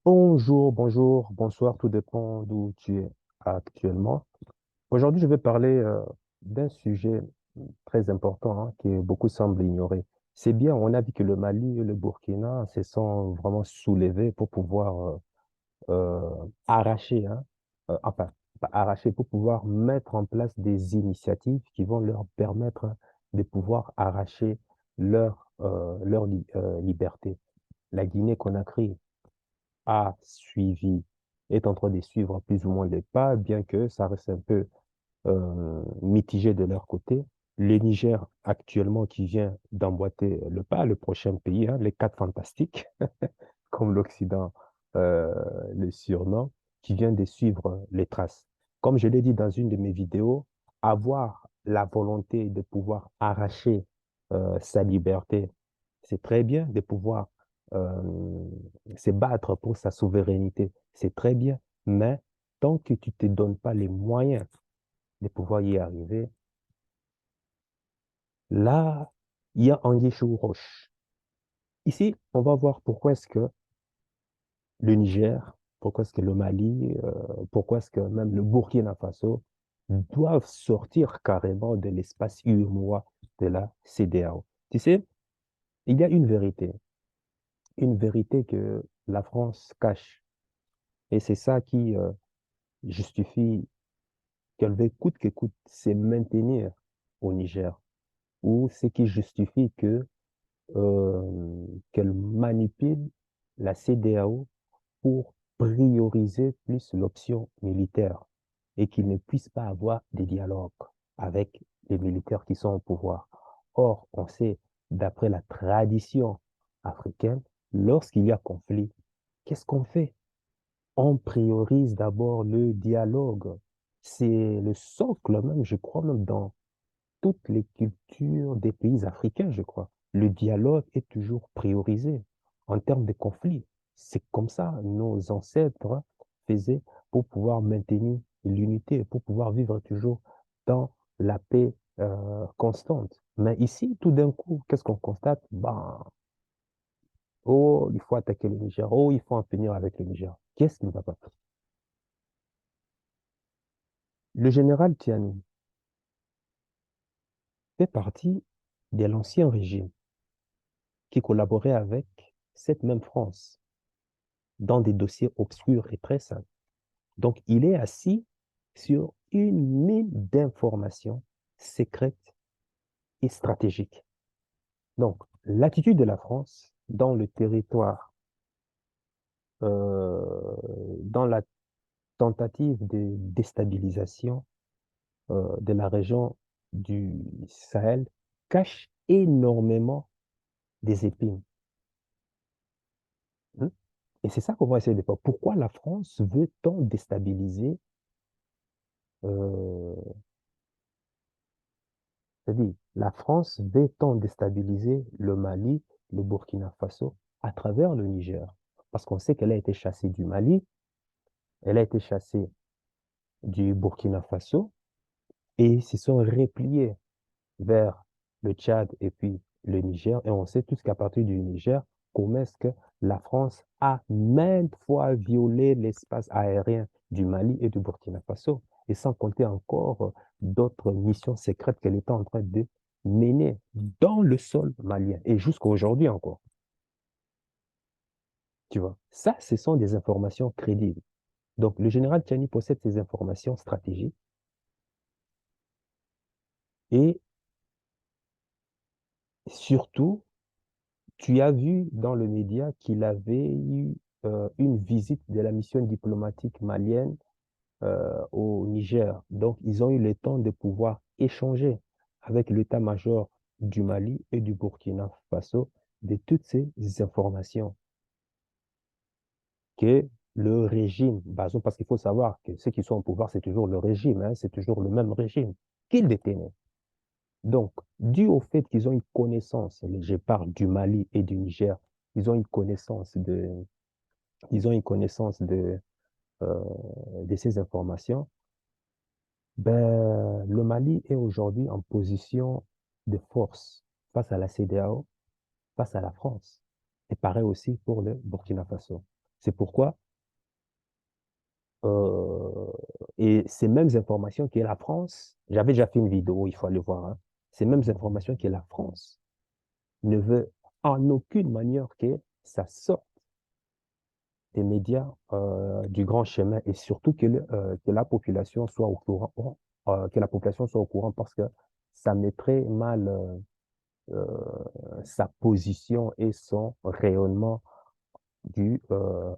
Bonjour, bonjour, bonsoir, tout dépend d'où tu es actuellement. Aujourd'hui, je vais parler d'un sujet très important que beaucoup semblent ignorer. C'est bien, on a vu que le Mali et le Burkina se sont vraiment soulevés pour pouvoir arracher, enfin, pas arracher, pour pouvoir mettre en place des initiatives qui vont leur permettre de pouvoir arracher leur liberté. La Guinée-Conakry a suivi, est en train de suivre plus ou moins les pas, bien que ça reste un peu mitigé de leur côté. Le Niger, actuellement, qui vient d'emboîter le pas, le prochain pays, les quatre fantastiques, comme l'Occident euh, le surnomme, qui vient de suivre les traces. Comme je l'ai dit dans une de mes vidéos, avoir la volonté de pouvoir arracher sa liberté, c'est très bien de pouvoir euh, se battre pour sa souveraineté, c'est très bien, mais tant que tu ne te donnes pas les moyens de pouvoir y arriver, là, il y a anguille sous roche. Ici, on va voir pourquoi est-ce que le Niger, pourquoi est-ce que le Mali, pourquoi est-ce que même le Burkina Faso doivent sortir carrément de l'espace UEMOA de la CEDEAO. Tu sais, il y a une vérité que la France cache. Et c'est ça qui justifie qu'elle veut coûte que coûte se maintenir au Niger, ou ce qui justifie qu'elle manipule la CEDEAO pour prioriser plus l'option militaire et qu'il ne puisse pas avoir des dialogues avec les militaires qui sont au pouvoir. Or, on sait, d'après la tradition africaine, lorsqu'il y a conflit, qu'est-ce qu'on fait? On priorise d'abord le dialogue. C'est le socle même, je crois, même dans toutes les cultures des pays africains, je crois. Le dialogue est toujours priorisé en termes de conflit. C'est comme ça nos ancêtres faisaient pour pouvoir maintenir l'unité, pour pouvoir vivre toujours dans la paix constante. Mais ici, tout d'un coup, qu'est-ce qu'on constate? Ben, oh, il faut attaquer le Niger. Oh, il faut en finir avec le Niger. Qu'est-ce qui ne va pas? Le général Tiani fait partie de l'ancien régime qui collaborait avec cette même France dans des dossiers obscurs et très simples. Donc, il est assis sur une mine d'informations secrètes et stratégiques. Donc, l'attitude de la France dans le territoire, dans la tentative de déstabilisation de la région du Sahel, cache énormément des épines. Hein. Et c'est ça qu'on va essayer de faire. Pourquoi la France veut tant déstabiliser, euh, c'est-à-dire la France veut tant déstabiliser le Mali, le Burkina Faso, à travers le Niger? Parce qu'on sait qu'elle a été chassée du Mali, elle a été chassée du Burkina Faso, et ils se sont repliés vers le Tchad et puis le Niger. Et on sait tous qu'à partir du Niger, comment est-ce que la France a maintes fois violé l'espace aérien du Mali et du Burkina Faso, et sans compter encore d'autres missions secrètes qu'elle était en train de mener dans le sol malien et jusqu'à aujourd'hui encore. Tu vois, ça, ce sont des informations crédibles. Donc, le général Tchani possède ces informations stratégiques et surtout, tu as vu dans le média qu'il avait eu une visite de la mission diplomatique malienne au Niger. Donc, ils ont eu le temps de pouvoir échanger avec l'état-major du Mali et du Burkina Faso de toutes ces informations que le régime, Bazoum, parce qu'il faut savoir que ceux qui sont au pouvoir, c'est toujours le régime, c'est toujours le même régime qu'ils détenaient. Donc, dû au fait qu'ils ont une connaissance, je parle du Mali et du Niger, ils ont une connaissance ils ont une connaissance euh, de ces informations, ben, le Mali est aujourd'hui en position de force face à la CEDEAO, face à la France. Et pareil aussi pour le Burkina Faso. C'est pourquoi, euh, et ces mêmes informations que la France, j'avais déjà fait une vidéo, il faut aller voir, hein, ces mêmes informations que la France ne veut en aucune manière que ça sorte des médias du grand chemin et surtout que la population soit au courant, que la population soit au courant parce que ça mettrait mal sa position et son rayonnement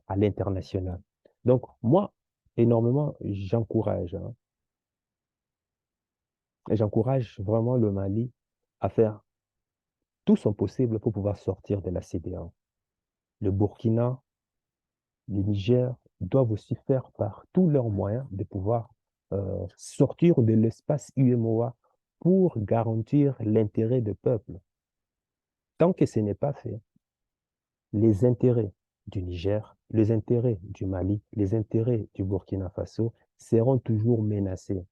à l'international. Donc, moi, énormément, hein, et j'encourage vraiment le Mali à faire tout son possible pour pouvoir sortir de la CEDEAO. Le Burkina, le Niger doivent aussi faire par tous leurs moyens de pouvoir sortir de l'espace UEMOA pour garantir l'intérêt du peuple. Tant que ce n'est pas fait, les intérêts du Niger, les intérêts du Mali, les intérêts du Burkina Faso seront toujours menacés,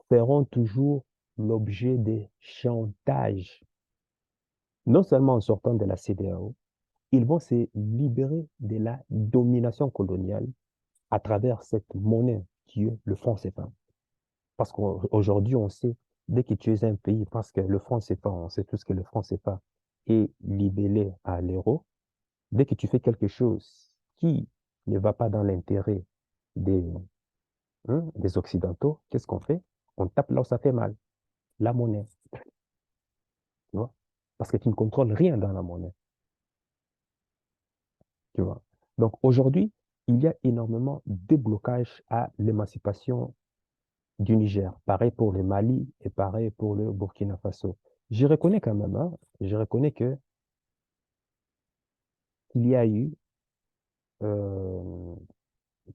feront toujours l'objet des chantages. Non seulement en sortant de la CEDEAO, ils vont se libérer de la domination coloniale à travers cette monnaie qui est le franc CFA. Parce qu'aujourd'hui, on sait, dès que tu es un pays, parce que le franc CFA, on sait tous que le franc CFA est libellé à l'euro, dès que tu fais quelque chose qui ne va pas dans l'intérêt des, des Occidentaux, qu'est-ce qu'on fait? On tape là où ça fait mal, la monnaie, tu vois? Parce que tu ne contrôles rien dans la monnaie, tu vois? Donc aujourd'hui, il y a énormément de blocages à l'émancipation du Niger. Pareil pour le Mali et pareil pour le Burkina Faso. Je reconnais quand même, hein, je reconnais que il y a eu, euh,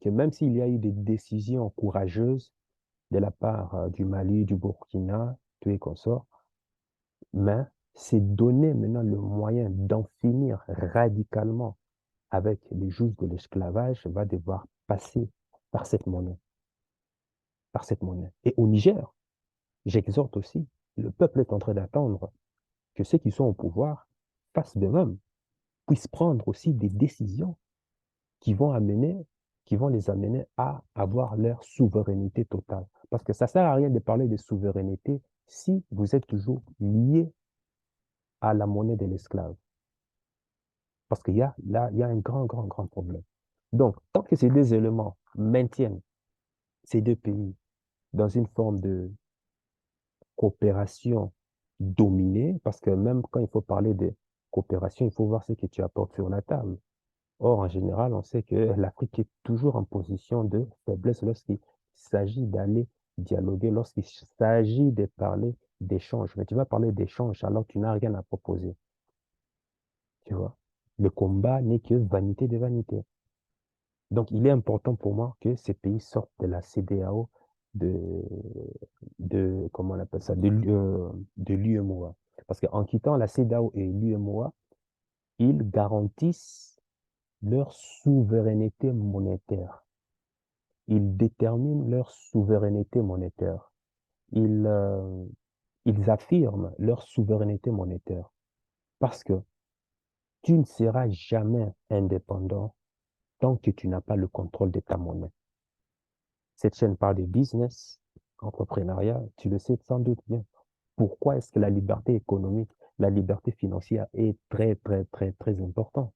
que même s'il y a eu des décisions courageuses de la part du Mali, du Burkina, tout et consorts, mais c'est donner maintenant le moyen d'en finir radicalement avec les jours de l'esclavage va devoir passer par cette monnaie, par cette monnaie. Et au Niger, j'exhorte aussi, le peuple est en train d'attendre que ceux qui sont au pouvoir fassent de même, puissent prendre aussi des décisions qui vont amener, qui vont les amener à avoir leur souveraineté totale. Parce que ça ne sert à rien de parler de souveraineté si vous êtes toujours lié à la monnaie de l'esclave. Parce qu'il y a là, il y a un grand, grand, grand problème. Donc, tant que ces deux éléments maintiennent ces deux pays dans une forme de coopération dominée, parce que même quand il faut parler de coopération, il faut voir ce que tu apportes sur la table. Or, en général, on sait que l'Afrique est toujours en position de faiblesse lorsqu'il s'agit d'aller dialoguer, lorsqu'il s'agit de parler d'échange. Mais tu vas parler d'échange alors que tu n'as rien à proposer. Tu vois? Le combat n'est que vanité de vanité. Donc, il est important pour moi que ces pays sortent de la CEDEAO, de, comment on appelle ça, de l'UEMOA. Parce qu'en quittant la CEDEAO et l'UEMOA, ils garantissent leur souveraineté monétaire. Ils déterminent leur souveraineté monétaire. Ils, euh, ils affirment leur souveraineté monétaire. Parce que tu ne seras jamais indépendant tant que tu n'as pas le contrôle de ta monnaie. Cette chaîne parle de business, entrepreneuriat, tu le sais sans doute bien. Pourquoi est-ce que la liberté économique, la liberté financière est très, très, très, très importante,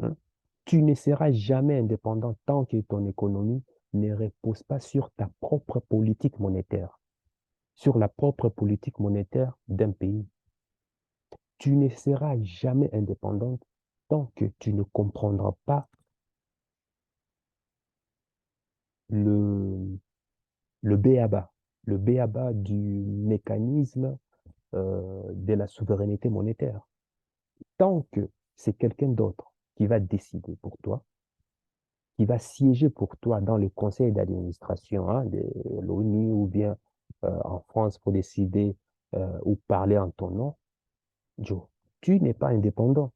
hein? Tu ne seras jamais indépendant tant que ton économie ne repose pas sur ta propre politique monétaire, sur la propre politique monétaire d'un pays. Tu ne seras jamais indépendant tant que tu ne comprendras pas le, le b.a.-ba, le b.a.-ba du mécanisme de la souveraineté monétaire. Tant que c'est quelqu'un d'autre qui va décider pour toi, qui va siéger pour toi dans le conseil d'administration, hein, de l'ONU ou bien en France pour décider ou parler en ton nom, Joe, tu n'es pas indépendant.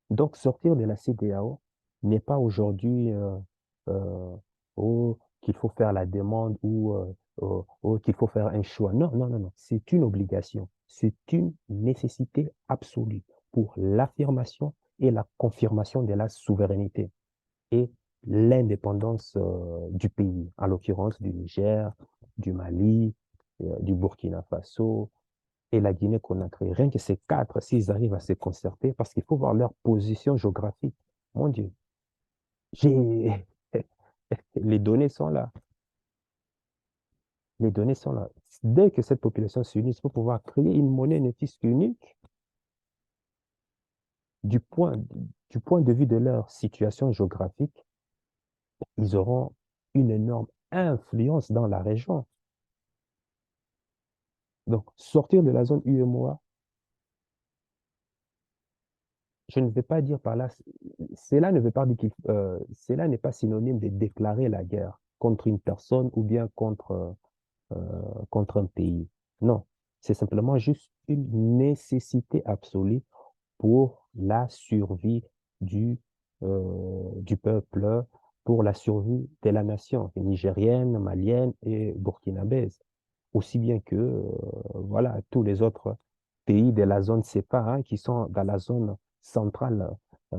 Donc, sortir de la CEDEAO n'est pas aujourd'hui euh, oh, qu'il faut faire la demande ou oh, qu'il faut faire un choix. Non, non, non, non. C'est une obligation. C'est une nécessité absolue pour l'affirmation et la confirmation de la souveraineté et l'indépendance du pays, en l'occurrence du Niger, du Mali, du Burkina Faso et la Guinée-Conakry. Rien que ces quatre, s'ils arrivent à se concerter, parce qu'il faut voir leur position géographique. Mon Dieu, j'ai... les données sont là. Les données sont là. Dès que cette population s'unit pour pouvoir créer une monnaie ne fût qu'unique, du point, du point de vue de leur situation géographique, ils auront une énorme influence dans la région. Donc, sortir de la zone UEMOA, je ne vais pas dire par là, cela ne veut pas dire cela n'est pas synonyme de déclarer la guerre contre une personne ou bien contre un pays. Non, c'est simplement juste une nécessité absolue pour la survie du peuple, pour la survie de la nation nigérienne, malienne et burkinabèse, aussi bien que voilà, tous les autres pays de la zone CEPA hein, qui sont dans la zone centrale euh,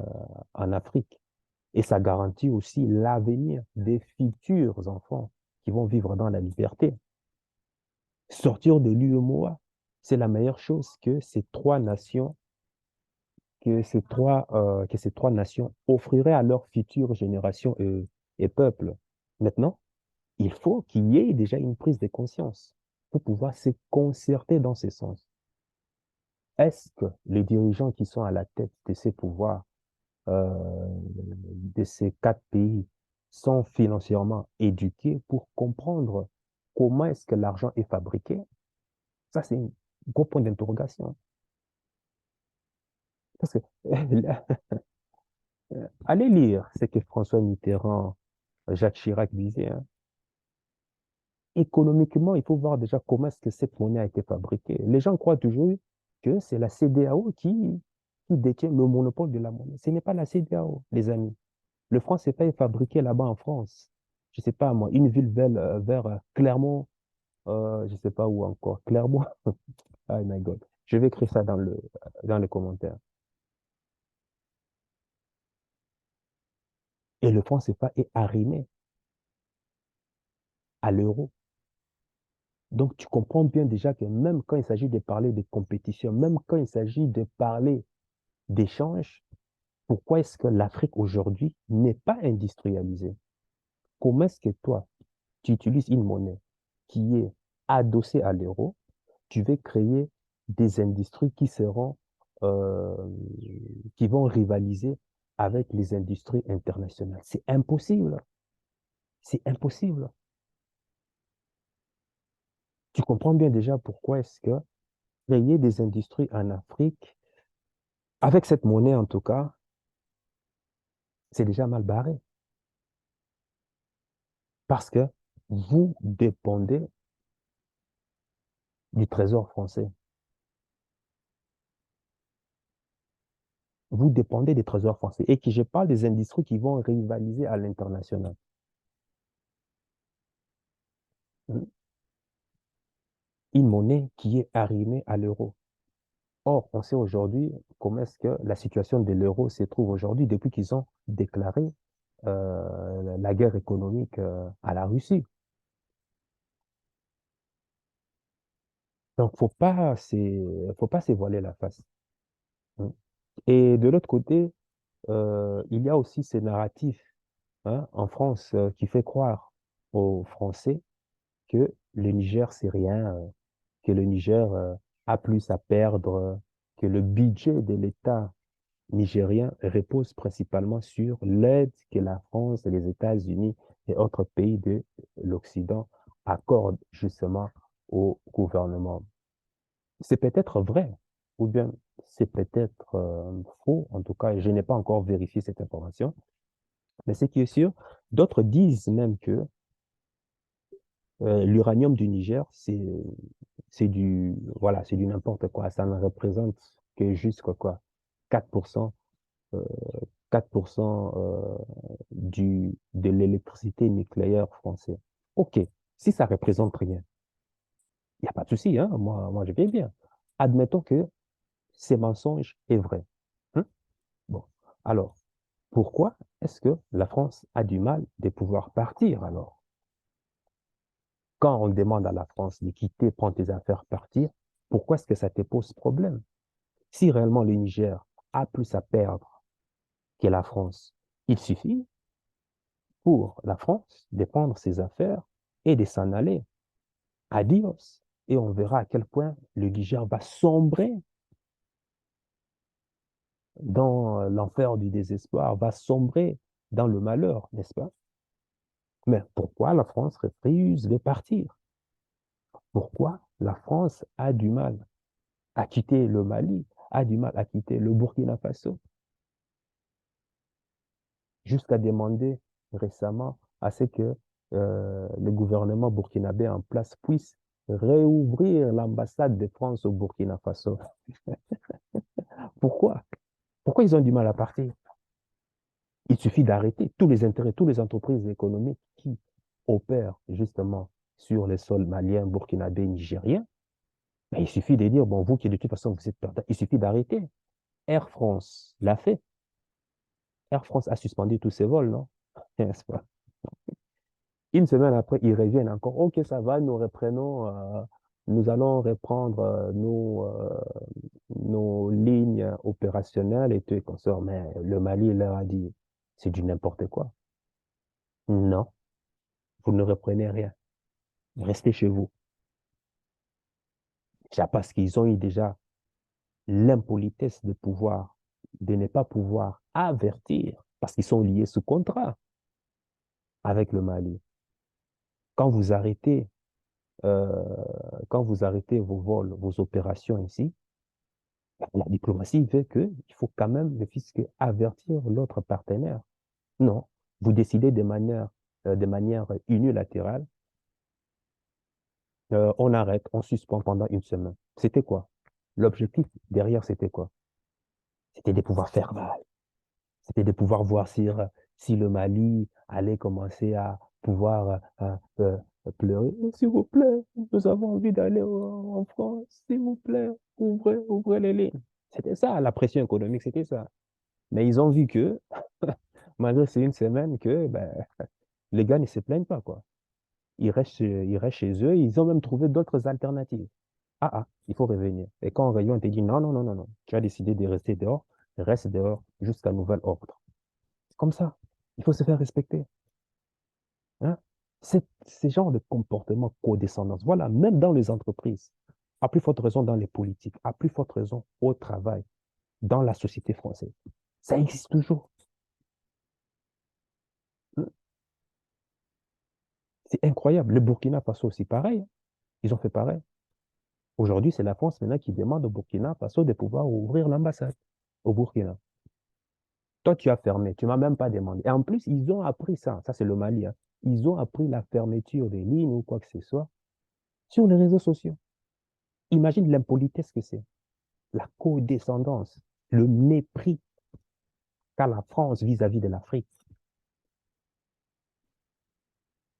en Afrique. Et ça garantit aussi l'avenir des futurs enfants qui vont vivre dans la liberté. Sortir de l'UEMOA, c'est la meilleure chose que ces trois nations offriraient à leurs futures générations et peuples. Maintenant, il faut qu'il y ait déjà une prise de conscience pour pouvoir se concerter dans ce sens. Est-ce que les dirigeants qui sont à la tête de ces pouvoirs, de ces quatre pays, sont financièrement éduqués pour comprendre comment est-ce que l'argent est fabriqué? Ça, c'est un gros point d'interrogation. Parce que allez lire ce que François Mitterrand, Jacques Chirac disaient. Hein. Économiquement, il faut voir déjà comment est-ce que cette monnaie a été fabriquée. Les gens croient toujours que c'est la CEDEAO qui détient le monopole de la monnaie. Ce n'est pas la CEDEAO, les amis. Le franc CFA est fabriqué là-bas en France. Je ne sais pas, moi, une ville vers Clermont, je ne sais pas où encore. Clermont, oh my God. Je vais écrire ça dans les commentaires. Et le franc CFA est arrimé à l'euro. Donc, tu comprends bien déjà que même quand il s'agit de parler de compétition, même quand il s'agit de parler d'échange, pourquoi est-ce que l'Afrique aujourd'hui n'est pas industrialisée? Comment est-ce que toi, tu utilises une monnaie qui est adossée à l'euro, tu veux créer des industries euh, qui vont rivaliser avec les industries internationales? C'est impossible. C'est impossible. Tu comprends bien déjà pourquoi est-ce que créer des industries en Afrique, avec cette monnaie en tout cas, c'est déjà mal barré. Parce que vous dépendez du trésor français. Vous dépendez des trésors français. Et que je parle des industries qui vont rivaliser à l'international. Une monnaie qui est arrimée à l'euro. Or, on sait aujourd'hui comment est-ce que la situation de l'euro se trouve aujourd'hui depuis qu'ils ont déclaré la guerre économique à la Russie. Donc, faut pas se voiler la face. Hein. Et de l'autre côté, il y a aussi ce narratif hein, en France qui fait croire aux Français que le Niger, c'est rien, que le Niger a plus à perdre, que le budget de l'État nigérien repose principalement sur l'aide que la France, les États-Unis et autres pays de l'Occident accordent justement au gouvernement. C'est peut-être vrai, ou bien c'est peut-être faux, en tout cas, je n'ai pas encore vérifié cette information, mais ce qui est sûr, d'autres disent même que l'uranium du Niger, voilà, c'est du n'importe quoi. Ça ne représente que juste quoi, 4%, euh, 4% de l'électricité nucléaire française. OK, si ça représente rien, il n'y a pas de souci, hein, moi je vais bien. Admettons que ces mensonges est vrai. Hein. Bon. Alors, pourquoi est-ce que la France a du mal de pouvoir partir alors? Quand on demande à la France de quitter, prendre tes affaires, partir, pourquoi est-ce que ça te pose problème? Si réellement le Niger a plus à perdre que la France, il suffit pour la France de prendre ses affaires et de s'en aller. Adios. Et on verra à quel point le Niger va sombrer dans l'enfer du désespoir, va sombrer dans le malheur, n'est-ce pas? Mais pourquoi la France refuse de partir? Pourquoi la France a du mal à quitter le Mali, a du mal à quitter le Burkina Faso, jusqu'à demander récemment à ce que le gouvernement burkinabé en place puisse réouvrir l'ambassade de France au Burkina Faso. Pourquoi? Pourquoi ils ont du mal à partir? Il suffit d'arrêter tous les intérêts, toutes les entreprises économiques qui opèrent justement sur les sols maliens, burkinabés, nigériens. Ben, il suffit de dire, bon, vous qui de toute façon vous êtes perdants, il suffit d'arrêter. Air France l'a fait. Air France a suspendu tous ses vols, non? N'est-ce pas? Une semaine après, ils reviennent encore. OK, ça va, nous reprenons, nous allons reprendre nos lignes opérationnelles et tout et consorts. Mais le Mali leur a dit, c'est du n'importe quoi. Non, vous ne reprenez rien. Restez chez vous. C'est parce qu'ils ont eu déjà l'impolitesse de ne pas pouvoir avertir, parce qu'ils sont liés sous contrat avec le Mali. Quand vous arrêtez, euh, quand vous arrêtez vos vols, vos opérations ici, la diplomatie veut qu'il faut quand même le fisc avertir l'autre partenaire. Non, vous décidez de manière unilatérale, on arrête, on suspend pendant une semaine. C'était quoi? L'objectif derrière, c'était quoi? C'était de pouvoir faire mal. C'était de pouvoir voir si le Mali allait commencer à pouvoir pleurer. S'il vous plaît, nous avons envie d'aller en France. S'il vous plaît, ouvrez les lignes. C'était ça, la pression économique, c'était ça. Mais ils ont vu que, malgré ces une semaine, que ben, les gars ne se plaignent pas, quoi. Ils restent chez eux. Ils ont même trouvé d'autres alternatives. Il faut revenir. Et quand on revient, on te dit non, non, non, non, non. Tu as décidé de rester dehors. Reste dehors jusqu'à nouvel ordre. Comme ça. Il faut se faire respecter. Hein? Ces genres de comportement codescendance, voilà, même dans les entreprises, à plus forte raison dans les politiques, à plus forte raison au travail, dans la société française. Ça existe toujours. Hein? C'est incroyable. Le Burkina Faso aussi, pareil, hein. Ils ont fait pareil. Aujourd'hui, c'est la France maintenant qui demande au Burkina Faso de pouvoir ouvrir l'ambassade au Burkina. Toi, tu as fermé, tu ne m'as même pas demandé. Et en plus, ils ont appris ça. Ça, c'est le Mali, hein. Ils ont appris la fermeture des lignes ou quoi que ce soit sur les réseaux sociaux. Imagine l'impolitesse que c'est, la codescendance, le mépris qu'a la France vis-à-vis de l'Afrique.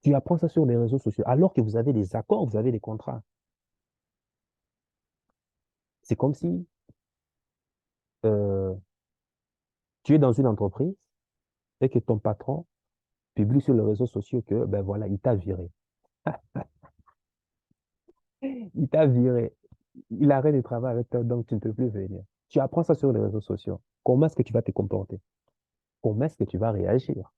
Tu apprends ça sur les réseaux sociaux alors que vous avez des accords, vous avez des contrats. C'est comme si euh, tu es dans une entreprise et que ton patron publie sur les réseaux sociaux que, ben voilà, il t'a viré. Il t'a viré. Il arrête de travailler avec toi, donc tu ne peux plus venir. Tu apprends ça sur les réseaux sociaux. Comment est-ce que tu vas te comporter? Comment est-ce que tu vas réagir?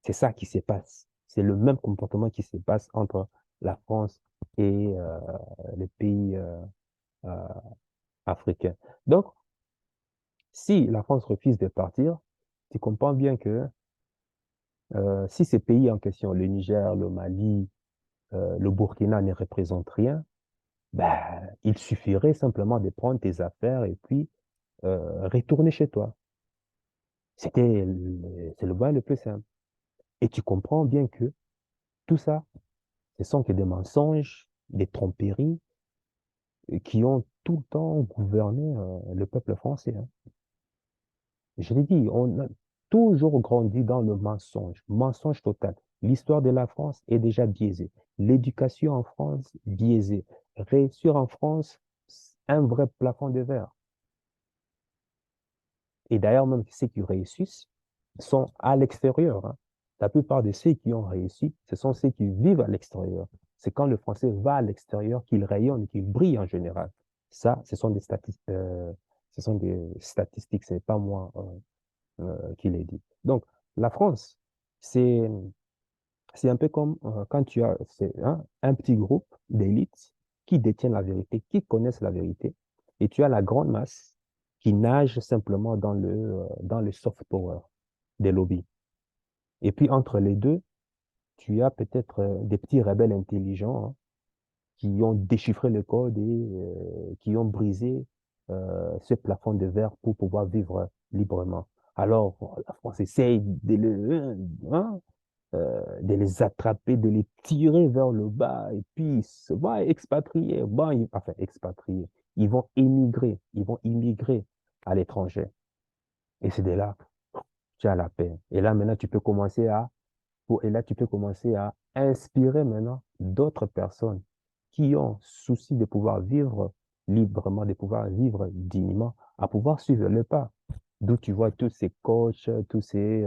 C'est ça qui se passe. C'est le même comportement qui se passe entre la France et les pays euh, africains. Donc, si la France refuse de partir, tu comprends bien que si ces pays en question, le Niger, le Mali, le Burkina ne représentent rien, ben, il suffirait simplement de prendre tes affaires et puis retourner chez toi. C'est le moyen le plus simple. Et tu comprends bien que tout ça, ce sont que des mensonges, des tromperies qui ont tout le temps gouverné le peuple français, hein. Je l'ai dit, on a toujours grandi dans le mensonge, mensonge total. L'histoire de la France est déjà biaisée. L'éducation en France, biaisée. Réussir en France, un vrai plafond de verre. Et d'ailleurs, même ceux qui réussissent sont à l'extérieur, hein. La plupart de ceux qui ont réussi, ce sont ceux qui vivent à l'extérieur. C'est quand le Français va à l'extérieur qu'il rayonne et qu'il brille en général. Ça, ce sont des statistiques, c'est pas moi qui les dit. Donc, la France, c'est c'est un peu comme quand tu as un petit groupe d'élites qui détiennent la vérité, qui connaissent la vérité, et tu as la grande masse qui nage simplement dans le soft power des lobbies. Et puis entre les deux, tu as peut-être des petits rebelles intelligents, hein, qui ont déchiffré le code et qui ont brisé ce plafond de verre pour pouvoir vivre librement. Alors, la France essaye de les attraper, de les tirer vers le bas, et puis ils se vont expatrier. Bon, enfin, expatrier. Ils vont immigrer à l'étranger. Et c'est de là, tu as la paix. Et là, maintenant, et là, tu peux commencer à inspirer maintenant d'autres personnes qui ont souci de pouvoir vivre librement, de pouvoir vivre dignement, à pouvoir suivre le pas. D'où tu vois tous ces coachs, tous ces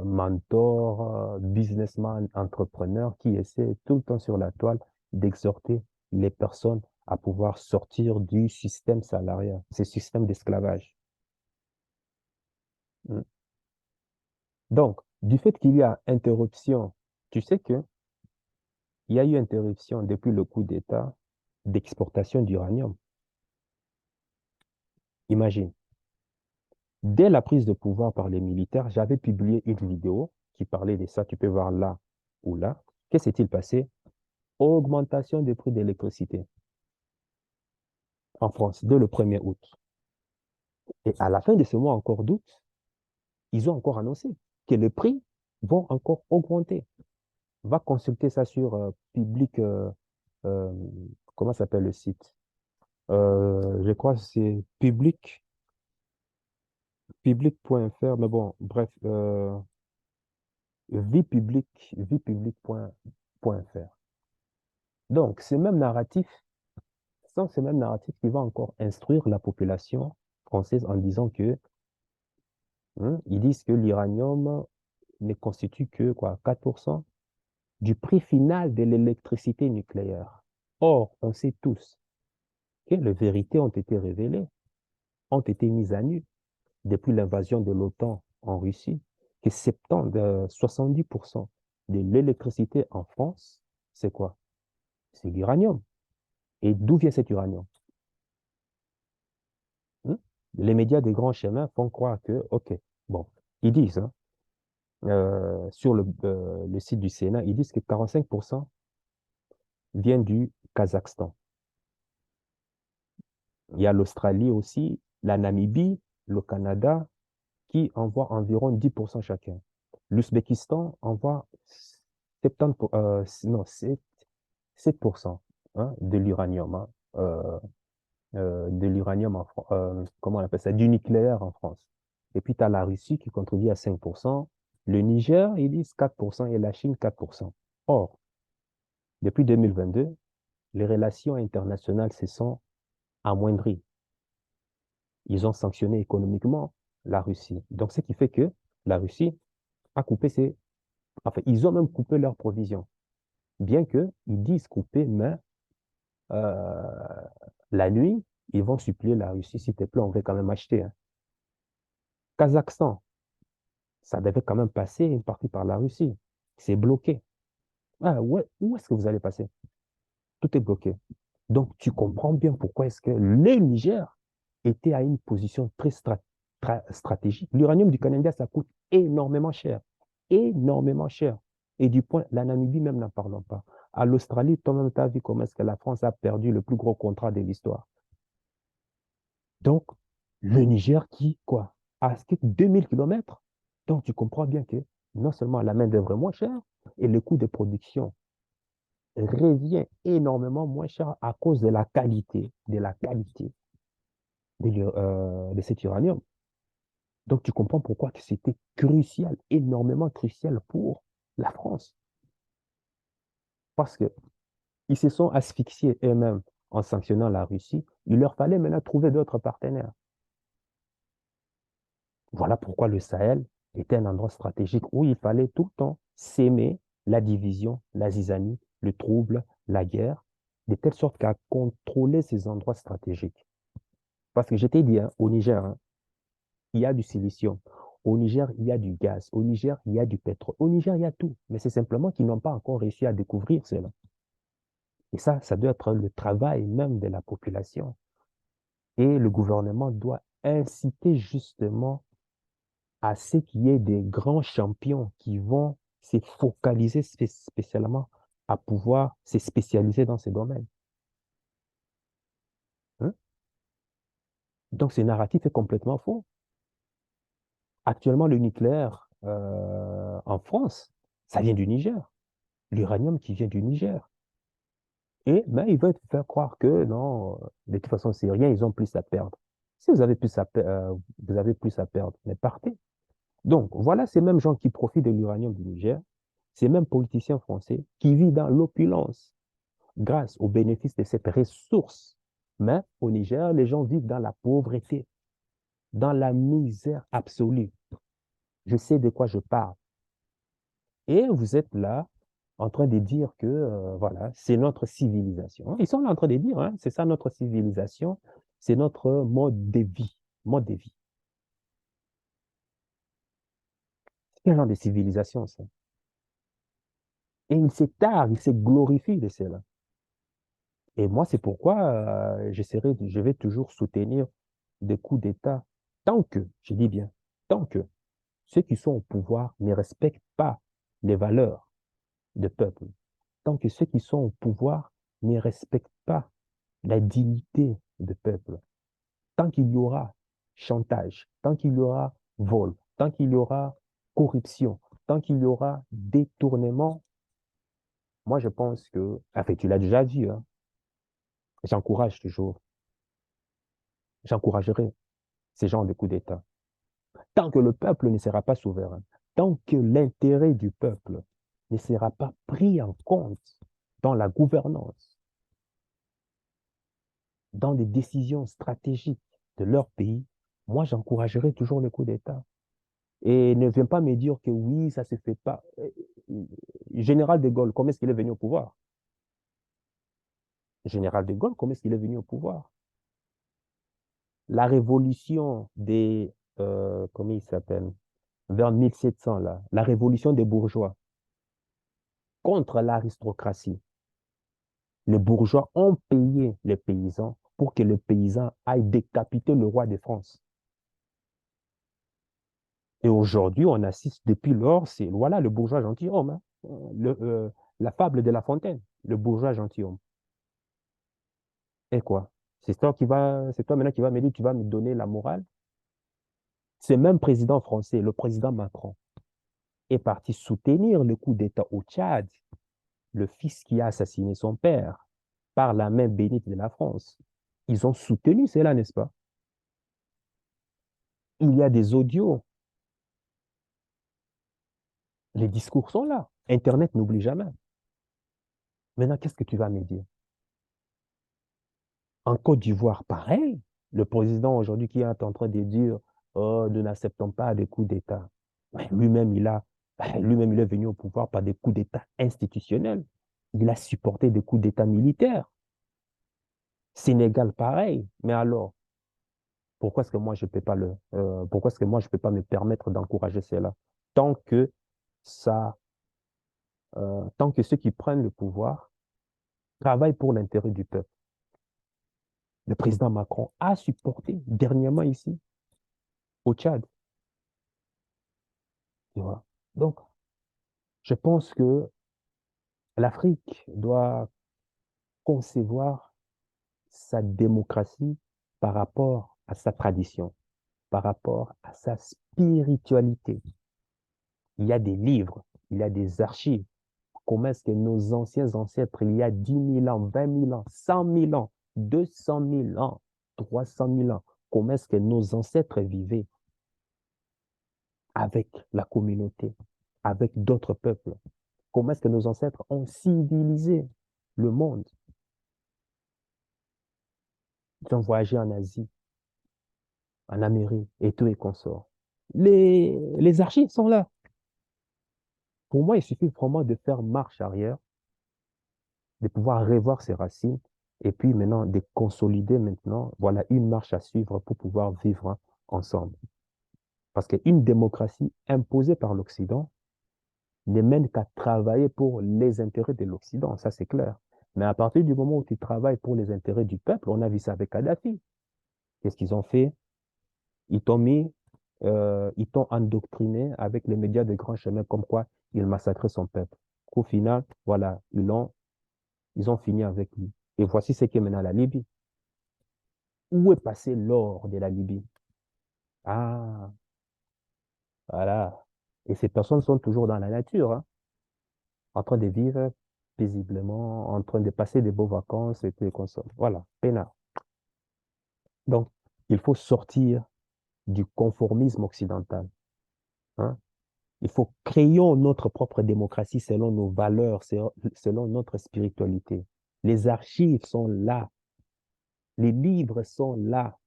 mentors, businessmen, entrepreneurs qui essaient tout le temps sur la toile d'exhorter les personnes à pouvoir sortir du système salarial, ce système d'esclavage. Mm. Donc, du fait qu'il y a interruption, tu sais que il y a eu interruption depuis le coup d'État d'exportation d'uranium. Imagine, dès la prise de pouvoir par les militaires, j'avais publié une vidéo qui parlait de ça, tu peux voir là ou là. Que s'est-il passé? Augmentation des prix d'électricité en France dès le 1er août. Et à la fin de ce mois encore d'août, ils ont encore annoncé que les prix vont encore augmenter. Va consulter ça sur public, euh, comment s'appelle le site? Je crois que c'est public.fr, mais bon, bref, viepublic.fr. Donc, ce même narratif qui va encore instruire la population française en disant que, ils disent que l'uranium ne constitue que quoi, 4% du prix final de l'électricité nucléaire. Or, on sait tous que les vérités ont été révélées, ont été mises à nu depuis l'invasion de l'OTAN en Russie, que 70% de l'électricité en France, c'est quoi? C'est l'uranium. Et d'où vient cet uranium? Hmm? Les médias des grands chemins font croire que, OK, bon, ils disent, hein, sur le site du Sénat, ils disent que 45% viennent du Kazakhstan. Il y a l'Australie aussi, la Namibie, le Canada, qui envoient environ 10% chacun. L'Ouzbékistan envoie 70, non, 7%, hein, de l'uranium, hein, comment on appelle ça, du nucléaire en France. Et puis, tu as la Russie qui contribue à 5%, le Niger, ils disent 4% et la Chine 4%. Or, depuis 2022, les relations internationales se sont amoindries. Ils ont sanctionné économiquement la Russie. Donc, ce qui fait que la Russie a coupé enfin, ils ont même coupé leurs provisions. Bien qu'ils disent couper, mais euh, la nuit, ils vont supplier la Russie, s'il te plaît, on veut quand même acheter, hein. Kazakhstan, ça devait quand même passer une partie par la Russie. C'est bloqué. Ah, ouais, où est-ce que vous allez passer? Tout est bloqué. Donc, tu comprends bien pourquoi est-ce que le Niger était à une position très stratégique. L'uranium du Canada, ça coûte énormément cher. Énormément cher. Et du point, la Namibie même n'en parlons pas. À l'Australie, toi-même, tu as vu comment est-ce que la France a perdu le plus gros contrat de l'histoire. Donc, le Niger qui, quoi, a 2000 kilomètres. Donc, tu comprends bien que non seulement la main-d'œuvre est moins chère, et le coût de production revient énormément moins cher à cause de la qualité de cet uranium. Donc, tu comprends pourquoi que c'était crucial, énormément crucial pour la France. Parce que ils se sont asphyxiés eux-mêmes en sanctionnant la Russie. Il leur fallait maintenant trouver d'autres partenaires. Voilà pourquoi le Sahel était un endroit stratégique où il fallait tout le temps s'aimer la division, la zizanie, le trouble, la guerre, de telle sorte qu'à contrôler ces endroits stratégiques. Parce que je t'ai dit, hein, au Niger, hein, il y a du silicium. Au Niger, il y a du gaz. Au Niger, il y a du pétrole. Au Niger, il y a tout. Mais c'est simplement qu'ils n'ont pas encore réussi à découvrir cela. Et ça doit être le travail même de la population. Et le gouvernement doit inciter justement à ce qu'il y ait des grands champions qui vont se focaliser spécialement à pouvoir se spécialiser dans ces domaines. Hein. Donc, ce narratif est complètement faux. Actuellement, le nucléaire en France, ça vient du Niger. L'uranium qui vient du Niger. Mais ils veulent te faire croire que non, de toute façon, c'est rien, ils ont plus à perdre. Si vous avez plus vous avez plus à perdre, mais partez. Donc, voilà ces mêmes gens qui profitent de l'uranium du Niger, ces mêmes politiciens français qui vivent dans l'opulence grâce aux bénéfices de cette ressource. Mais au Niger, les gens vivent dans la pauvreté, dans la misère absolue. Je sais de quoi je parle. Et vous êtes là en train de dire que, voilà, c'est notre civilisation. Ils sont là en train de dire, hein, c'est ça notre civilisation, c'est notre mode de vie. Mode de vie. Quel genre de civilisation, ça? Et il s'étargue, il se glorifie de cela. Et moi, c'est pourquoi je vais toujours soutenir des coups d'État tant que, je dis bien, tant que ceux qui sont au pouvoir ne respectent pas les valeurs du peuple, tant que ceux qui sont au pouvoir ne respectent pas la dignité du peuple, tant qu'il y aura chantage, tant qu'il y aura vol, tant qu'il y aura corruption, tant qu'il y aura détournement, moi je pense que, enfin tu l'as déjà vu, hein, j'encourage toujours, j'encouragerai ces genres de coups d'État. Tant que le peuple ne sera pas souverain, tant que l'intérêt du peuple ne sera pas pris en compte dans la gouvernance, dans les décisions stratégiques de leur pays, moi j'encouragerai toujours le coup d'État. Et ne viens pas me dire que oui, ça ne se fait pas. Général de Gaulle, comment est-ce qu'il est venu au pouvoir? Général de Gaulle, comment est-ce qu'il est venu au pouvoir? La révolution des, comment il s'appelle? Vers 1700, là, la révolution des bourgeois contre l'aristocratie. Les bourgeois ont payé les paysans pour que le paysan aille décapiter le roi de France. Et aujourd'hui, on assiste depuis lors, c'est voilà le bourgeois gentilhomme, hein, la fable de La Fontaine, le bourgeois gentilhomme. Et quoi? C'est toi maintenant qui vas me dire, tu vas me donner la morale? Ce même président français, le président Macron, est parti soutenir le coup d'État au Tchad, le fils qui a assassiné son père, par la main bénite de la France. Ils ont soutenu cela, n'est-ce pas? Il y a des audios, les discours sont là. Internet n'oublie jamais. Maintenant, qu'est-ce que tu vas me dire? En Côte d'Ivoire, pareil. Le président aujourd'hui qui est en train de dire, oh, nous n'acceptons pas des coups d'État. Ouais, lui-même, il est venu au pouvoir par des coups d'État institutionnels. Il a supporté des coups d'État militaires. Sénégal, pareil. Mais alors, pourquoi est-ce que moi, je peux pas pourquoi est-ce que moi, je peux pas me permettre d'encourager cela? Tant que ça, tant que ceux qui prennent le pouvoir travaillent pour l'intérêt du peuple. Le président Macron a supporté dernièrement ici, au Tchad. Tu vois. Donc, je pense que l'Afrique doit concevoir sa démocratie par rapport à sa tradition, par rapport à sa spiritualité. Il y a des livres, il y a des archives. Comment est-ce que nos anciens ancêtres, il y a 10 000 ans, 20 000 ans, 100 000 ans, 200 000 ans, 300 000 ans, comment est-ce que nos ancêtres vivaient avec la communauté, avec d'autres peuples? Comment est-ce que nos ancêtres ont civilisé le monde? Ils ont voyagé en Asie, en Amérique et tout et consorts. les archives sont là. Pour moi, il suffit vraiment de faire marche arrière, de pouvoir revoir ses racines et puis maintenant de consolider maintenant, voilà, une marche à suivre pour pouvoir vivre ensemble. Parce qu'une démocratie imposée par l'Occident ne mène qu'à travailler pour les intérêts de l'Occident, ça c'est clair. Mais à partir du moment où tu travailles pour les intérêts du peuple, on a vu ça avec Kadhafi. Qu'est-ce qu'ils ont fait? Ils t'ont mis, ils t'ont endoctriné avec les médias de grand chemin comme quoi il massacrait son peuple. Au final, voilà, ils ont fini avec lui. Et voici ce qui est maintenant la Libye. Où est passé l'or de la Libye? Ah, voilà. Et ces personnes sont toujours dans la nature, hein, en train de vivre paisiblement, en train de passer de beaux vacances et tout comme ça. Voilà, peinard. Donc, il faut sortir du conformisme occidental, hein. Il faut créer notre propre démocratie selon nos valeurs, selon notre spiritualité. Les archives sont là, les livres sont là.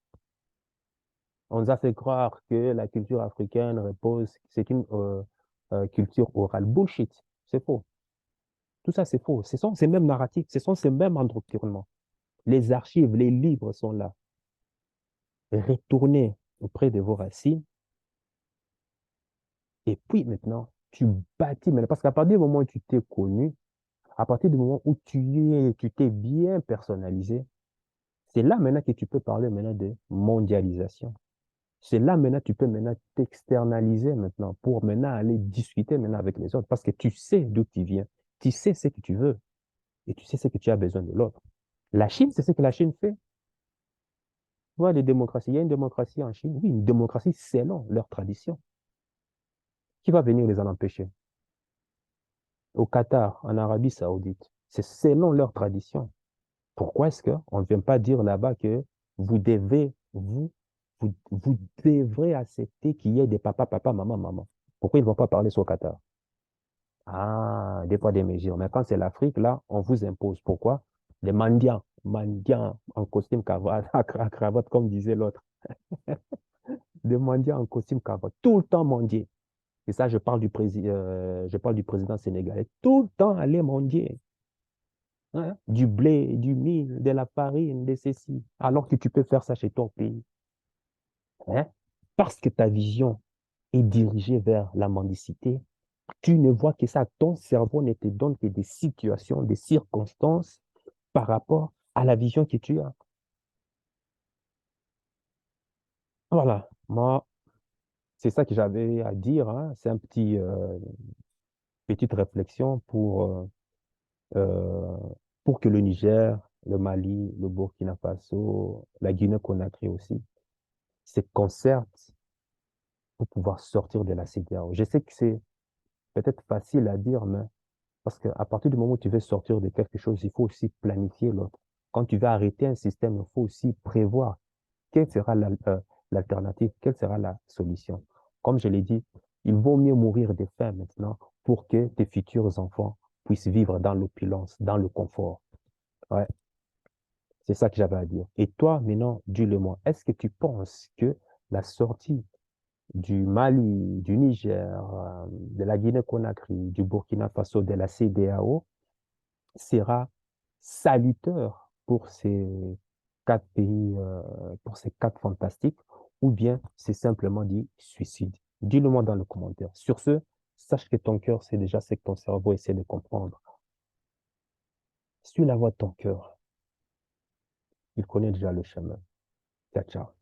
On nous a fait croire que la culture africaine repose, c'est une culture orale. Bullshit, c'est faux. Tout ça, c'est faux. Ce sont ces mêmes narratifs, ce sont ces mêmes endoctrinements. Les archives, les livres sont là. Retournez auprès de vos racines et puis maintenant, tu bâtis. Parce qu'à partir du moment où tu t'es connu, à partir du moment où tu t'es bien personnalisé, c'est là maintenant que tu peux parler maintenant de mondialisation. C'est là maintenant que tu peux maintenant t'externaliser maintenant pour maintenant aller discuter maintenant avec les autres parce que tu sais d'où tu viens. Tu sais ce que tu veux et tu sais ce que tu as besoin de l'autre. La Chine, c'est ce que la Chine fait. Voilà, les démocraties. Il y a une démocratie en Chine. Oui, une démocratie selon leur tradition. Qui va venir les en empêcher? Au Qatar, en Arabie Saoudite. C'est selon leur tradition. Pourquoi est-ce qu'on ne vient pas dire là-bas que vous devez, vous devrez accepter qu'il y ait des papa, papa, maman, maman? Pourquoi ils ne vont pas parler sur le Qatar? Ah, des fois des mesures. Mais quand c'est l'Afrique, là, on vous impose. Pourquoi? Les mendiants en costume cravate, à cravate, comme disait l'autre. Des mendiants en costume cravate, tout le temps mendier. Et ça, je parle du président sénégalais. Tout le temps aller mendier, hein. Du blé, du mil, de la farine, de ceci. Alors que tu peux faire ça chez ton pays, hein. Parce que ta vision est dirigée vers la mendicité, tu ne vois que ça. Ton cerveau ne te donne que des situations, des circonstances par rapport à la vision que tu as. Voilà, moi, c'est ça que j'avais à dire, hein. C'est un petite réflexion euh, pour que le Niger, le Mali, le Burkina Faso, la Guinée-Conakry aussi, se concertent pour pouvoir sortir de la CEDEAO. Je sais que c'est peut-être facile à dire, mais parce qu'à partir du moment où tu veux sortir de quelque chose, il faut aussi planifier l'autre. Quand tu veux arrêter un système, il faut aussi prévoir quelle sera l'alternative, quelle sera la solution. Comme je l'ai dit, il vaut mieux mourir de faim maintenant pour que tes futurs enfants puissent vivre dans l'opulence, dans le confort. Ouais, c'est ça que j'avais à dire. Et toi, maintenant, dis-le-moi, est-ce que tu penses que la sortie du Mali, du Niger, de la Guinée-Conakry, du Burkina Faso, de la CEDEAO sera salutaire pour ces quatre pays, pour ces quatre fantastiques, ou bien c'est simplement dit suicide? Dis-le-moi dans le commentaire. Sur ce, sache que ton cœur, c'est déjà ce que ton cerveau essaie de comprendre. Suis la voie de ton cœur. Il connaît déjà le chemin. Ciao, ciao.